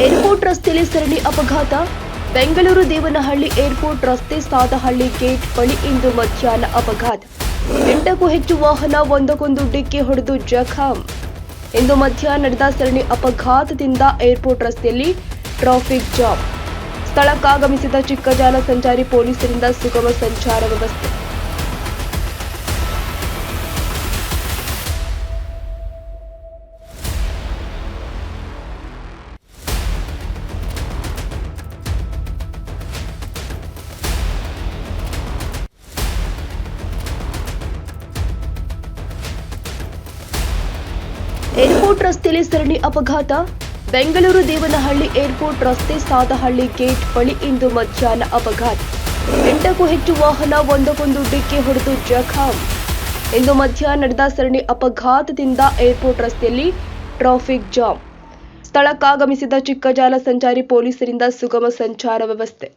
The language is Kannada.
ಏರ್ಪೋರ್ಟ್ ರಸ್ತೆಯಲ್ಲಿ ಸರಣಿ ಅಪಘಾತ. ಬೆಂಗಳೂರು ದೇವನಹಳ್ಳಿ ಏರ್ಪೋರ್ಟ್ ರಸ್ತೆ ಸಾದಹಳ್ಳಿ ಗೇಟ್ ಬಳಿ ಇಂದು ಮಧ್ಯಾಹ್ನ ಅಪಘಾತ. 8ಕ್ಕೂ ಹೆಚ್ಚು ವಾಹನ ಒಂದಕ್ಕೊಂದು ಡಿಕ್ಕಿ ಹೊಡೆದು ಜಖಂ. ಇಂದು ಮಧ್ಯಾಹ್ನ ನಡೆದ ಸರಣಿ ಅಪಘಾತದಿಂದ ಏರ್ಪೋರ್ಟ್ ರಸ್ತೆಯಲ್ಲಿ ಟ್ರಾಫಿಕ್ ಜಾಮ್. ಸ್ಥಳಕ್ಕಾಗಮಿಸಿದ ಚಿಕ್ಕಜಾಲ ಸಂಚಾರಿ ಪೊಲೀಸರಿಂದ ಸುಗಮ ಸಂಚಾರ ವ್ಯವಸ್ಥೆ. ಏರ್ಪೋರ್ಟ್ ರಸ್ತೆಯಲ್ಲಿ ಸರಣಿ ಅಪಘಾತ. ಬೆಂಗಳೂರು ದೇವನಹಳ್ಳಿ ಏರ್ಪೋರ್ಟ್ ರಸ್ತೆ ಸಾದಹಳ್ಳಿ ಗೇಟ್ ಬಳಿ ಇಂದು ಮಧ್ಯಾಹ್ನ ಅಪಘಾತ. 8ಕ್ಕೂ ಹೆಚ್ಚು ವಾಹನ ಒಂದಕ್ಕೊಂದು ಡಿಕ್ಕಿ ಹೊಡೆದು ಜಖಂ. ಇಂದು ಮಧ್ಯಾಹ್ನ ನಡೆದ ಸರಣಿ ಅಪಘಾತದಿಂದ ಏರ್ಪೋರ್ಟ್ ರಸ್ತೆಯಲ್ಲಿ ಟ್ರಾಫಿಕ್ ಜಾಮ್. ಸ್ಥಳಕ್ಕಾಗಮಿಸಿದ ಚಿಕ್ಕಜಾಲ ಸಂಚಾರಿ ಪೊಲೀಸರಿಂದ ಸುಗಮ ಸಂಚಾರ ವ್ಯವಸ್ಥೆ.